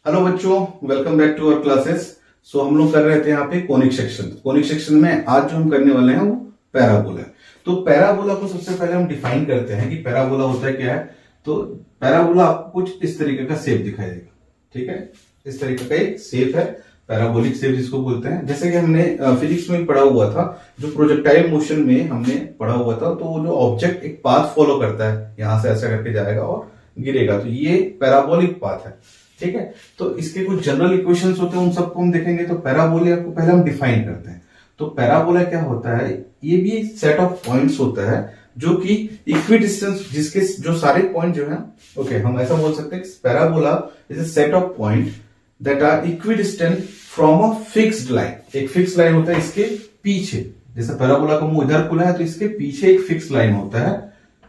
Hello बच्चों, welcome back to our classes. So हम लोग कर रहे थे यहाँ पे कोनिक सेक्शन। कोनिक सेक्शन में आज जो हम करने वाले हैं वो पैराबोला है। तो पैराबोला को सबसे पहले हम डिफाइन करते हैं कि पैराबोला होता है क्या है। तो पैराबोला आपको कुछ इस तरीके का शेप दिखाई देगा, ठीक है। इस तरीके का एक शेप है, पैराबोलिक शेप जिसको बोलते हैं। जैसे कि हमने फिजिक्स में पढ़ा हुआ था, जो प्रोजेक्टाइल मोशन में हमने पढ़ा हुआ था, तो वो जो ऑब्जेक्ट एक पाथ फॉलो करता है, यहां से ऐसा करके जाएगा और गिरेगा, तो ये पैराबोलिक पाथ है, ठीक है। तो इसके कुछ जनरल इक्वेशंस होते हैं, उन सबको हम देखेंगे। तो पैराबोला को पहले हम डिफाइन करते हैं। तो पैराबोला क्या होता है, ये भी सेट ऑफ पॉइंट्स होता है जो कि इक्वी डिस्टेंस, जिसके जो सारे पॉइंट जो है, ओके, हम ऐसा बोल सकते हैं parabola is a set of point that are equidistant from a fixed line. एक फिक्स लाइन होता है इसके पीछे, जैसे पैराबोला का मुंह इधर खुला है तो इसके पीछे एक फिक्स लाइन होता है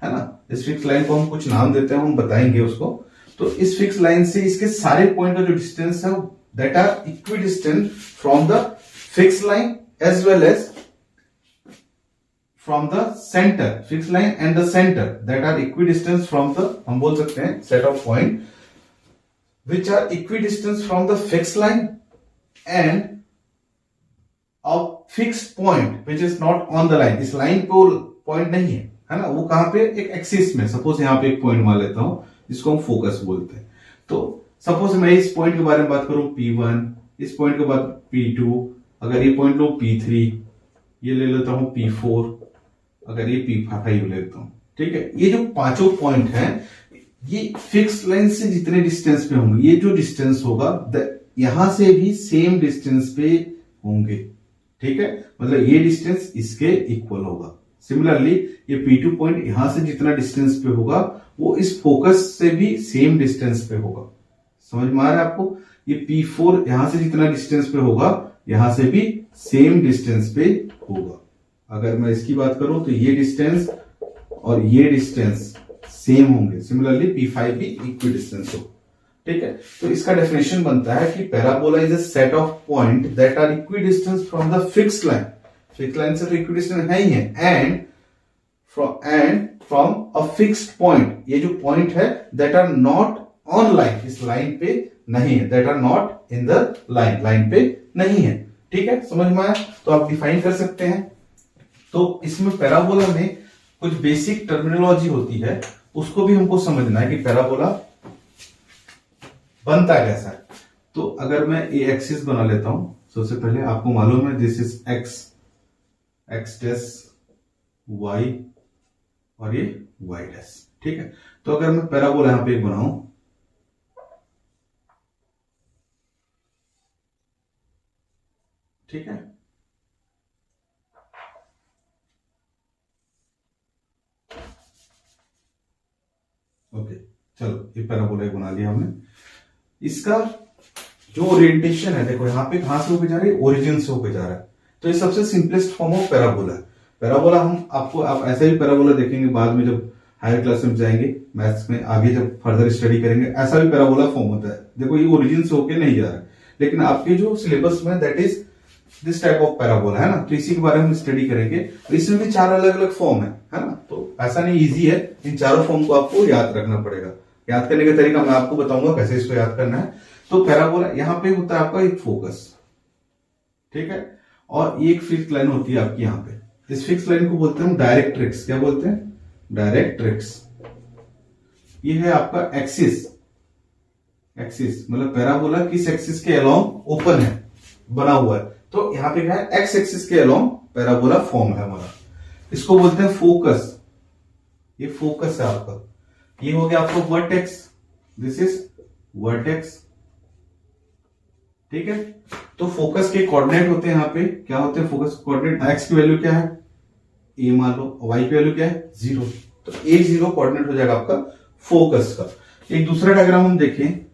ना। इस फिक्स लाइन को हम कुछ नाम देते हैं, हम बताएंगे उसको। तो इस फिक्स लाइन से इसके सारे पॉइंट का जो डिस्टेंस है that are equidistant from the fix line as well as from the centre. Fix line and the centre that are equidistance from the, हम बोल सकते हैं, set of point which are equidistance from the fix line and a fixed point which is not on the line. इस line पे point नहीं है ना, वो कहां पे, एक एक्सिस में। सपोज यहां पे एक पॉइंट मान लेता हूं जिसको हम फोकस बोलते हैं। तो सपोज मैं इस पॉइंट के बारे में बात करूं P1, इस पॉइंट के बाद P2, अगर ये पॉइंट लो P3, ये ले लेता हूं P4, अगर ये P5 ले लेता हूं, ठीक है। ये जो पांचों पॉइंट हैं, ये फिक्स लाइन से जितने डिस्टेंस पे होंगे, ये जो डिस्टेंस होगा यहां से भी सेम डिस्टेंस पे होंगे, ठीक है। मतलब ये डिस्टेंस इसके इक्वल होगा। सिमिलरली ये P2 पॉइंट यहां से जितना डिस्टेंस पे होगा वो इस फोकस से भी सेम डिस्टेंस पे होगा। समझ में आ रहा है आपको। ये P4 यहां से जितना डिस्टेंस पे होगा, यहां से भी सेम डिस्टेंस पे होगा। अगर मैं इसकी बात करूं तो ये डिस्टेंस और ये डिस्टेंस सेम होंगे। सिमिलरली P5 भी इक्वी डिस्टेंस हो, ठीक है। तो इसका डेफिनेशन बनता है कि parabola is a set of point that are equidistance from the fixed line. Fixed line से तो इक्वी डिस्टेंस है ही है, and from a fixed point, ये जो पॉइंट है that are not on line, इस लाइन पे नहीं है, that are not in the line, line पे नहीं है, ठीक है। समझ में आया। तो आप डिफाइन कर सकते हैं। तो इसमें पैराबोला में कुछ बेसिक टर्मिनोलॉजी होती है, उसको भी हमको समझना है कि पैराबोला बनता कैसा है। तो अगर मैं ये एक्सिस बना लेता हूं, सबसे पहले आपको मालूम है this is X, X dash Y और ये वाई डैश, ठीक है। तो अगर मैं पैराबोला यहां पे एक बनाऊं, ठीक है, ओके, चलो ये पैराबोला बना लिया हमने। इसका जो ओरिएंटेशन है, देखो यहां पे कहां से होकर जा रही है, ओरिजिन से होकर जा रहा है। तो ये सबसे सिंपलेस्ट फॉर्म ऑफ पैराबोला है। पैराबोला हम आपको, आप ऐसा ही पैराबोला देखेंगे बाद में जब हायर क्लास में जाएंगे, मैथ्स में आगे जब फर्दर स्टडी करेंगे, ऐसा भी पैराबोला फॉर्म होता है। देखो ये ओरिजिन से होकर नहीं जा रहा है, लेकिन आपके जो सिलेबस में that is this type of parabola है ना। तो इसी के बारे में स्टडी करेंगे। और इसमें भी चार अलग अलग फॉर्म है ना। तो ऐसा नहीं इजी है, इन चारों फॉर्म को आपको याद रखना पड़ेगा। याद करने का तरीका मैं आपको बताऊंगा कैसे इसको याद करना है। तो पैराबोला यहां पे होता है आपका एक फोकस, ठीक है, और ये एक फिक्स लाइन होती है आपकी यहां पे। इस फिक्स लाइन को बोलते हैं डायरेक्ट्रिक्स। क्या बोलते हैं? डायरेक्ट्रिक्स। ये है आपका एक्सिस। एक्सिस मतलब पैराबोला किस एक्सिस के अलोंग ओपन है, बना हुआ है। तो यहां पे क्या है, एक्स एक्सिस के अलोंग पैराबोला फॉर्म है हमारा। इसको बोलते हैं फोकस। ये फोकस है आपका। ये हो गया आपको वर्टेक्स, दिस इज वर्टेक्स, ठीक है। तो फोकस के कोऑर्डिनेट होते हैं यहां पे, क्या होते हैं फोकस कोऑर्डिनेट। एक्स की वैल्यू क्या है, ए मान लो, वाई की वैल्यू क्या है, 0। तो A0 कोऑर्डिनेट हो जाएगा आपका फोकस का। एक दूसरा डायग्राम हम देखें,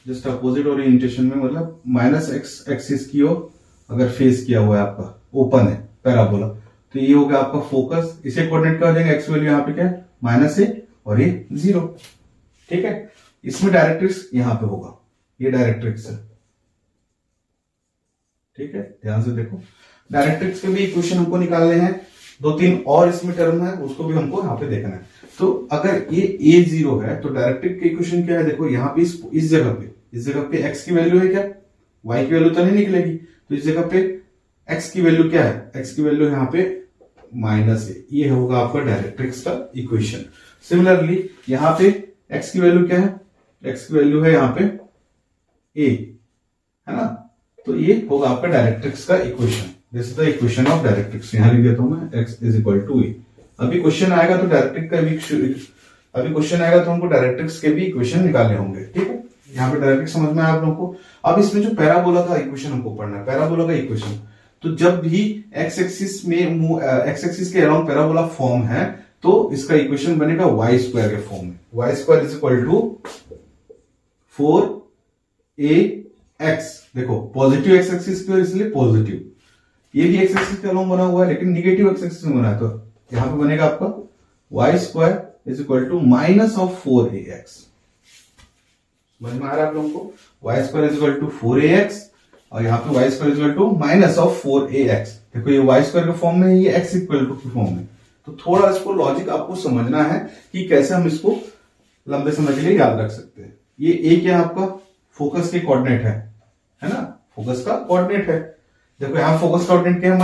जस्ट अपोजिट ओरिएंटेशन में, मतलब माइनस एक्स एक्सिस की ओर अगर फेस किया हुआ है आपका, ओपन है पैराबोला, तो ये हो गया आपका फोकस। इसे कोऑर्डिनेट क्या हो जाएगा, एक्स वैल्यू यहां पे क्या है, -a और ये 0, ठीक है। इसमें डायरेक्ट्रिक्स यहां पे होगा, ये डायरेक्ट्रिक्स है, ठीक है। ध्यान से देखो, डायरेक्ट्रिक्स के भी इक्वेशन हमको निकालने हैं। 2-3 और इसमें टर्म है, उसको भी हमको यहां पे देखना है। तो अगर ये A0 है तो डायरेक्ट्रिक की इक्वेशन क्या है, देखो यहां पे इस जगह पे इस जगह पे x की वैल्यू है क्या, y की वैल्यू तो नहीं निकलेगी, तो इस जगह पे x की वैल्यू क्या है, x की वैल्यू यहाँ पे -a, ये होगा आपका डायरेक्ट्रिक्स का इक्वेशन। सिमिलरली यहाँ पे x की वैल्यू क्या है, x की वैल्यू है यहाँ पे a, है ना, तो ये होगा आपका डायरेक्ट्रिक्स का equation. This is the equation of directrix. यहां लिख देता हूं मैं x इज इक्वल टू ए। अभी क्वेश्चन आएगा तो डायरेक्ट्रिक्स का भी, अभी क्वेश्चन आएगा तो हमको डायरेक्ट्रिक्स के भी इक्वेशन निकालने होंगे, ठीक है। यहाँ पे डायरेक्ट्रिक्स समझ में आया आप लोगों को। अब इसमें जो पैराबोला का इक्वेशन हमको पढ़ना है, पैराबोला का इक्वेशन, तो जब भी एक्स एक्सिस में एक्स एक्सिस के अराउंड पैराबोला फॉर्म है तो इसका इक्वेशन बनेगा वाई स्क्वायर के फॉर्म में। Y square is equal to 4ax, देखो पॉजिटिव एक्स एक्सिस की, इसलिए पॉजिटिव, ये भी एक्स एक्सिस के अलोंग बना हुआ है लेकिन निगेटिव एक्स एक्सिस में बना है, तो यहां पे बनेगा आपका Y square is equal to minus of 4ax। समझ में आ रहा है आप लोगों को, Y square is equal to 4ax और यहाँ पे Y square is equal to minus of 4ax। देखो ये वाई स्क्वायर के फॉर्म में है, ये एक्स इक्वल टू के फॉर्म में, तो थोड़ा इसको लॉजिक आपको समझना है कि कैसे हम इसको लंबे समय के लिए याद रख सकते हैं। ये a क्या आपका फोकस के कोऑर्डिनेट है ना, फोकस का कोऑर्डिनेट है। देखो यहाँ फोकस कोऑर्डिनेट क्या है, -a,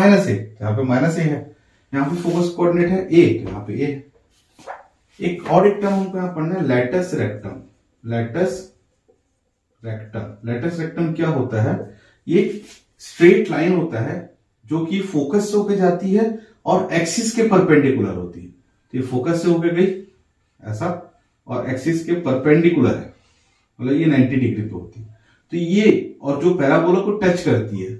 यहाँ पे -a है, यहाँ पे फोकस कोऑर्डिनेट है a, तो यहाँ पे a है। एक और एक टर्म हमको यहाँ पढ़ना है, latus rectum. Latus rectum, latus rectum क्या होता है, ये स्ट्रेट लाइन होता है जो कि फोकस से होकर जाती है और एक्सिस के परपेंडिकुलर होती है। तो ये फोकस से होकर गई ऐसा और एक्सिस के परपेंडिकुलर है, मतलब ये 90 डिग्री पे होती है। तो ये और जो पैराबोला को टच करती है,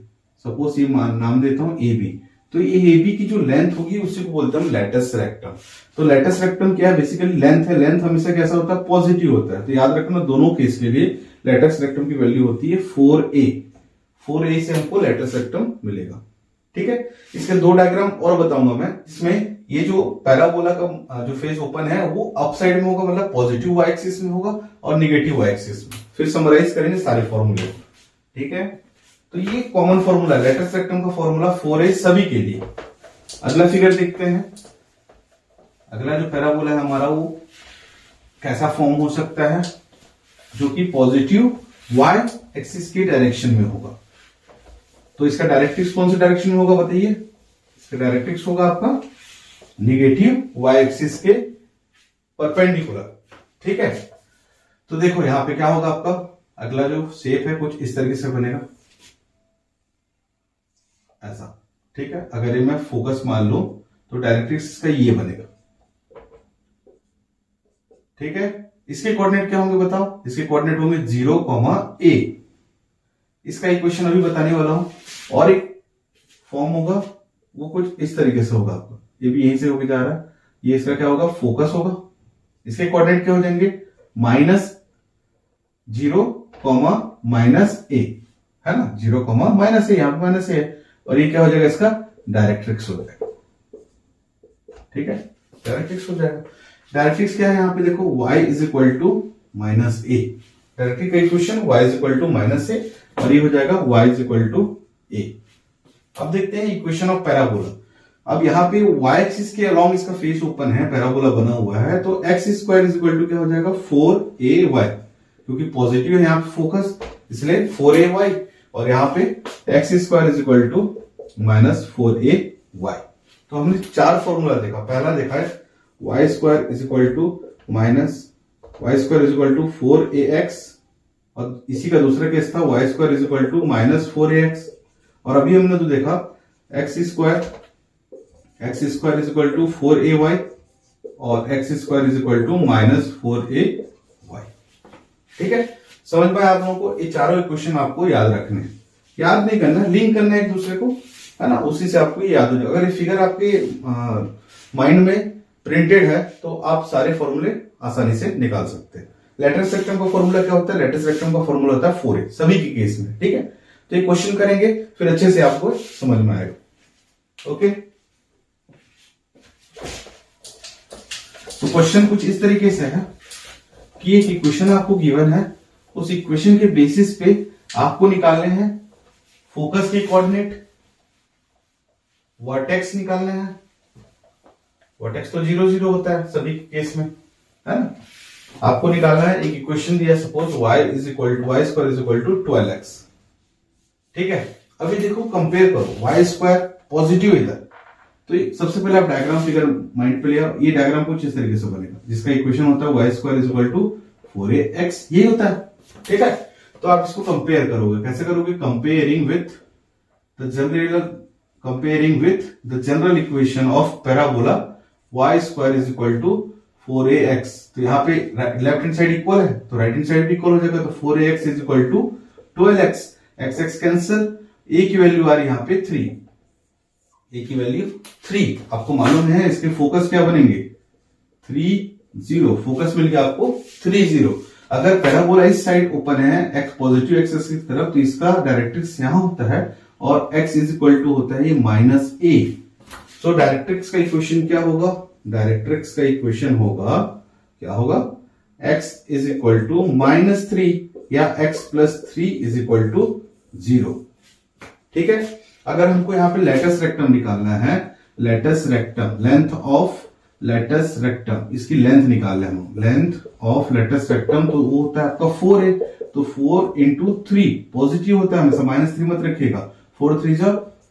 सपोज ये नाम देता हूं ए बी, तो ये ए बी की जो लेंथ होगी उसी को बोलते हैं लैटस रेक्टम। तो लैटस रेक्टम क्या है, बेसिकली लेंथ है, लेंथ हमेशा कैसा होता है, पॉजिटिव होता है। तो याद रखना दोनों केस के लिए लैटस रेक्टम की वैल्यू होती है 4a। 4a से हमको लैटस रेक्टम मिलेगा, ठीक है। इसके दो डायग्राम और बताऊंगा मैं। इसमें ये जो पैराबोला का जो फेस ओपन है वो अप साइड में होगा, मतलब पॉजिटिव वाई एक्सिस में होगा, और निगेटिव वाई एक्सिस में। फिर समराइज करेंगे सारे फॉर्मूले, ठीक है। तो ये कॉमन फॉर्मूला, लैटस रेक्टम का फॉर्मूला 4a सभी के लिए। अगला फिगर देखते हैं। अगला जो पैराबोला है हमारा वो कैसा फॉर्म हो सकता है, जो कि पॉजिटिव वाई एक्सिस की डायरेक्शन में होगा। तो इसका डायरेक्ट्रिक्स कौन से डायरेक्शन में होगा बताइए, इसका डायरेक्ट्रिक्स होगा आपका निगेटिव वाई एक्सिस के परपेंडिकुलर, ठीक है। तो देखो यहां पे क्या होगा आपका, अगला जो शेप है कुछ इस तरीके से बनेगा ऐसा, ठीक है। अगर ये मैं फोकस मान लूं तो डायरेक्ट्रिक्स का ये बनेगा, ठीक है। इसके कोऑर्डिनेट क्या होंगे बताओ, इसके कोऑर्डिनेट होंगे 0, a। इसका इक्वेशन अभी बताने वाला हूं। और एक फॉर्म होगा वो कुछ इस तरीके से होगा आपका, ये भी यहीं से होके जा रहा है, ये इसका क्या होगा, फोकस होगा। इसके कोऑर्डिनेट क्या हो जाएंगे, -0, -a, है ना, 0, -a, यहां पे -a है, और ये क्या हो जाएगा, इसका डायरेक्ट्रिक्स हो जाएगा, ठीक है, डायरेक्ट्रिक्स हो जाएगा। डायरेक्ट्रिक्स क्या है यहाँ पे देखो, y is equal to -a, directrix का equation y is equal to -a, और ये हो जाएगा y is equal to a। अब देखते हैं इक्वेशन ऑफ पैराबोला। अब यहाँ पे y एक्सिस के अलोंग इसका फेस ओपन है, पैराबोला बना हुआ है, तो x square is equal to क्या हो जाएगा, 4ay, क्योंकि पॉजिटिव है यहाँ पे फोकस, इसलिए 4ay, और यहाँ पे x square is equal to -4ay। तो हमने चार फॉर्मूला देखा। पहला देखा है y square is equal to -4ax, और इसी का दूसरा केस था y square is equal to -4ax, और अभी हमने तो देखा x square is equal to 4ay और x square is equal to -4ay, ठीक है। समझ पाए आप लोगों को, ये चारों इक्वेशन आपको याद रखने हैं, याद नहीं करना, लिंक करना है एक दूसरे को, है ना, उसी से आपको ये याद हो जाएगा। अगर ये फिगर आपके माइंड में प्रिंटेड है तो आप सारे फॉर्मूले आसानी से निकाल सकते हैं। लैटस रेक्टम का फॉर्मूला क्या होता है, लैटस रेक्टम का फॉर्मूला होता है 4a सभी के केस में, ठीक है। तो ये क्वेश्चन करेंगे फिर अच्छे से आपको समझ में आएगा, ओके। तो क्वेश्चन कुछ इस तरीके से है कि एक इक्वेशन आपको गिवन है, उस इक्वेशन के बेसिस पे आपको निकालने हैं फोकस के कोऑर्डिनेट, वर्टेक्स निकालने हैं, वर्टेक्स तो 0, 0 होता है सभी केस में, है ना, आपको निकालना है, एक इक्वेशन दिया suppose y square is equal to 12x। ठीक है, अभी देखो कंपेयर करो, y स्क्वायर पॉजिटिव इधर, तो सबसे पहले आप डायग्राम फिगर माइंड पे लिया, ये डायग्राम कुछ इस तरीके से बनेगा जिसका इक्वेशन होता है y square is equal to 4ax, ये होता है। ठीक है, तो आप इसको कंपेयर करोगे, कैसे करोगे, comparing with the general equation of parabola y square is equal to 4ax। तो यहाँ पे लेफ्ट हैंड साइड इक्वल है तो राइट हैंड साइड भी इक्वल हो जाएगा, तो 4ax is equal to 12x, x cancel, a की वैल्यू आ रही है यहाँ पे 3, a की वैल्यू 3। आपको मालूम है इसके फोकस क्या बनेंगे, 3 0, फोकस मिल गया आपको 3 0। अगर पैराबोला इस साइड ओपन है, x पॉजिटिव एक्सिस की तरफ, तो इसका डायरेक्ट्रिक्स यहां होता है और x इज इक्वल टू होता है माइनस a। सो डायरेक्ट्रिक्स का इक्वेशन क्या होगा, डायरेक्ट्रिक्स का इक्वेशन होगा, क्या होगा, x इज इक्वल टू -3 या x plus 3 is equal to 0। ठीक है, अगर हमको यहाँ पे लेटस रेक्टम निकालना है, latus rectum, length of latus rectum, इसकी लेंथ निकाल लें हम, लेंथ ऑफ लेटस रेक्टम, तो वो होता है आपका 4 है, तो 4 इंटू 3 पॉजिटिव होता है हमेशा, -3 मत रखिएगा, 4 3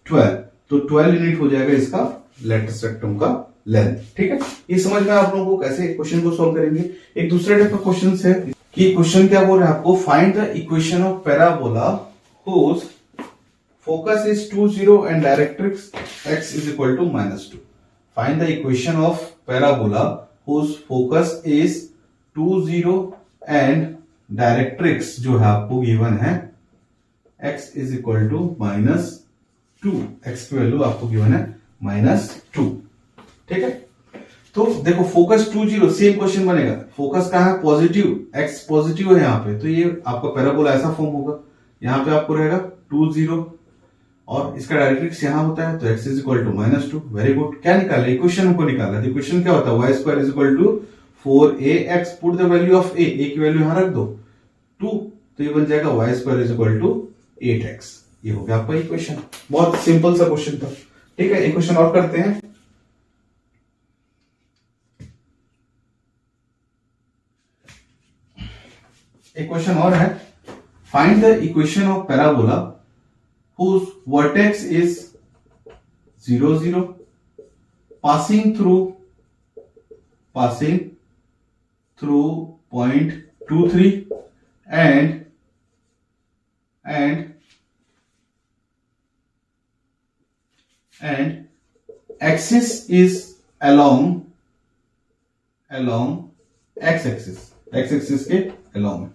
12, तो 12 यूनिट हो जाएगा इसका लेटस रेक्टम का लेंथ। ठीक है, ये समझ में आप लोगों को कैसे क्वेश्चन को सॉल्व करेंगे। एक दूसरे टाइप का क्वेश्चन है कि क्वेश्चन क्या बोल रहे हैं आपको, find the equation of parabola whose focus is 2 0 and directrix x is equal to -2. Find the equation of parabola whose focus is 2 0 and directrix जो है आपको गिवन है x is equal to -2, x की वैल्यू आपको given है -2। ठीक है, तो देखो फोकस 2 0, सेम क्वेश्चन बनेगा, फोकस कहाँ है, पॉजिटिव, x पॉजिटिव है यहाँ पे, तो ये आपका पैराबोला ऐसा फॉर्म होगा, यहाँ पे आपको रहेगा 2 0 और इसका डायरेक्ट्रिक्स यहां होता है, तो x is equal to -2। Very good, क्या निकाला, इक्वेशन हमको निकाला, तो इक्वेशन क्या होता है, y square is equal to 4ax, put the value of a की वैल्यू यहां रख दो 2, तो ये बन जाएगा y square is equal to 8x। ये हो गया आपका इक्वेशन, बहुत सिंपल सा क्वेश्चन था। ठीक है, इक्वेशन और करते हैं, एक क्वेश्चन और है, find the equation of parabola whose vertex is 0 0 passing through point 2 3 and axis is along x axis के along है।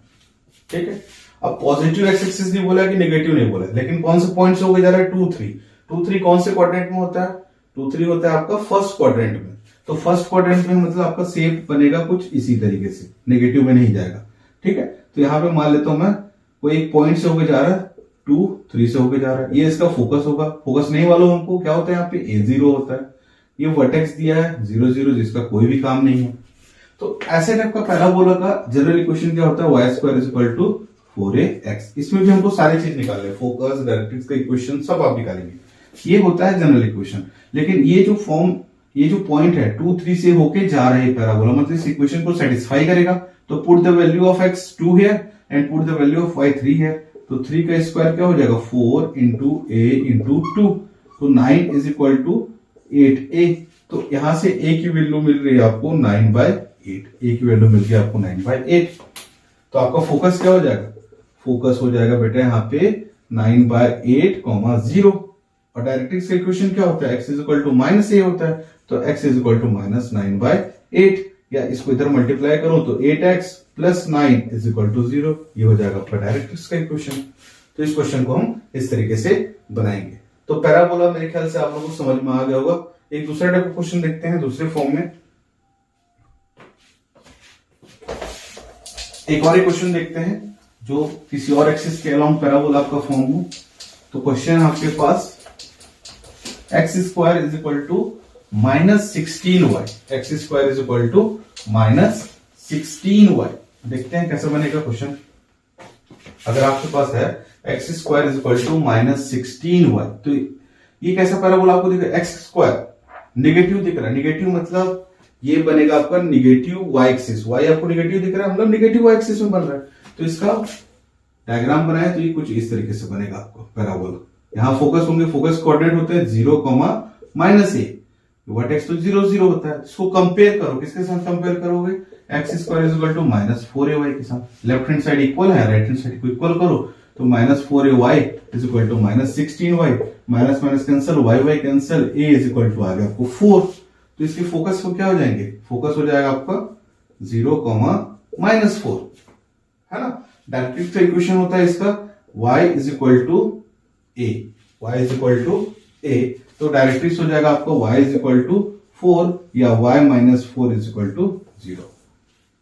ठीक है, अब पॉजिटिव एक्स एक्सिस नहीं बोला कि नेगेटिव नहीं बोला, लेकिन कौन से पॉइंट से होकर जा रहा है, 2 3, 2 3 कौन से क्वाड्रेंट में होता है, 2 3 होता है आपका फर्स्ट क्वाड्रेंट में, तो फर्स्ट क्वाड्रेंट में मतलब आपका शेप बनेगा कुछ इसी तरीके से, नेगेटिव में नहीं जाएगा। ठीक है, तो यहां पे मान लेता हूं मैं, कोई एक पॉइंट से होकर जा रहा है, 2 3 से होकर जा रहा है, ये इसका फोकस होगा, फोकस नहीं वालों हमको क्या होता है, यहाँ पे a0 होता है, ये वर्टेक्स दिया है 0 0 जिसका कोई भी काम नहीं है। तो ऐसे टाइप का पैराबोला का जनरल इक्वेशन क्या होता है, y square is equal to 4ax। इसमें भी हमको सारी चीज निकाल रहे हैं, फोकस, डायरेक्ट्रिक्स का इक्वेशन सब आप निकालेंगे। ये होता है जनरल इक्वेशन, लेकिन ये जो फॉर्म, ये जो पॉइंट है 2 3 से होके जा रहे हैं पैराबोला, मतलब इस इक्वेशन को सेटिस्फाई करेगा, तो put the value of x 2 है and put the value of y 3 है, तो 3 का स्क्वायर क्या हो जाएगा, 4 इंटू a इंटू 2, तो 9 इज इक्वल टू 8a। तो यहां से a की वैल्यू मिल रही है आपको 9/8, a की वैल्यू मिल गई आपको 9/8। तो आपका फोकस क्या हो जाएगा, फोकस हो जाएगा बेटा यहाँ पे 9/8, 0, और डायरेक्ट्रिक्स का इक्वेशन क्या होता है, x is equal to -a होता है, तो x इज इक्वल टू -9/8, या इसको इधर मल्टीप्लाई करो तो 8x plus 9 is equal to 0, ये हो जाएगा आपका डायरेक्ट्रिक्स का इक्वेशन। तो इस क्वेश्चन को हम इस तरीके से बनाएंगे। तो पैराबोला मेरे ख्याल से आप लोगों को समझ में आ गया होगा। एक दूसरा टाइप का क्वेश्चन देखते हैं दूसरे फॉर्म में, एक और क्वेश्चन देखते हैं जो किसी और एक्सिस के अलाउंग पैराबोला आपका फॉर्म हो। तो क्वेश्चन आपके पास x square is equal to -16y, x square is equal to -16y। देखते हैं कैसे बनेगा क्वेश्चन। अगर आपके पास है x square is equal to -16y, तो ये कैसा पैराबोला आपको दिख रहा है, एक्स स्क्वायर नेगेटिव दिख रहा है, नेगेटिव मतलब ये बनेगा आपका निगेटिव वाई एक्सिस, वाई आपको निगेटिव दिख रहा है, मतलब निगेटिव वाई एक्सिस में बन रहा है। तो इसका डायग्राम बनाए तो ये कुछ इस तरीके से बनेगा आपको पैराबोला। यहां फोकस होंगे, फोकस कोऑर्डिनेट होते हैं 0, -a, वर्टेक्स तो 0, 0 होता है। इसको कंपेयर करो, किसके साथ कंपेयर करोगे, x square is equal to -4ay के साथ। लेफ्ट हैंड साइड इक्वल है, राइट हैंड साइड को इक्वल करो तो -4ay is equal to -16y, minus minus cancel, y cancel, a is equal to आ गया आपको 4। तो इसके फोकस को क्या हो जाएंगे, फोकस हो जाएगा आपका 0, -4, है ना। डायरेक्ट्रिक्स का इक्वेशन होता है इसका y is equal to a, y is equal to a, तो डायरेक्ट्रिक्स हो जाएगा आपका y इज इक्वल टू 4 या y -4 इज इक्वल टू 0।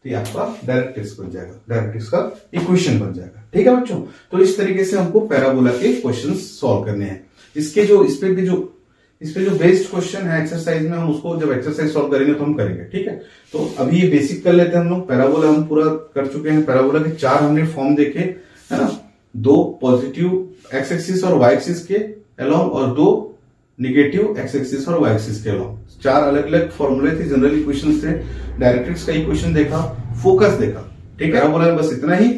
तो ये आपका डायरेक्ट्रिक्स बन जाएगा, डायरेक्ट्रिक्स का इक्वेशन बन जाएगा। ठीक है बच्चों, तो इस तरीके से हमको पैराबोला के क्वेश्चंस सॉल्व करने हैं। इसके जो इस पे जो बेस्ड क्वेश्चन है एक्सरसाइज में, हम उसको जब एक्सरसाइज सॉल्व करेंगे तो हम करेंगे। ठीक है, तो अभी ये बेसिक कर लेते हैं हम लोग। पैराबोला हम पूरा कर चुके हैं, पैराबोला के 4 हमने फॉर्म देखे, है ना, 2 पॉजिटिव एक्स एक्सिस और वाई एक्सिस के अलोंग और 2 निगेटिव एक्स एक्सिस और वाई एक्सिस के अलोंग। 4 अलग अलग फॉर्मूले थे, जनरल इक्वेशंस थे, डायरेक्ट्रिक्स का इक्वेशन देखा, फोकस देखा। ठीक है, पैराबोला में बस इतना ही।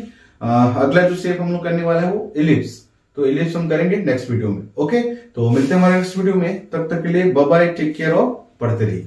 अगला जो शेप हम लोग करने वाले हैं वो इलिप्स, तो इलिप्स हम करेंगे नेक्स्ट वीडियो में। ओके, तो मिलते हैं हमारे नेक्स्ट वीडियो में, तब तक के लिए बाय बाय, टेक केयर और पढ़ते रहिए।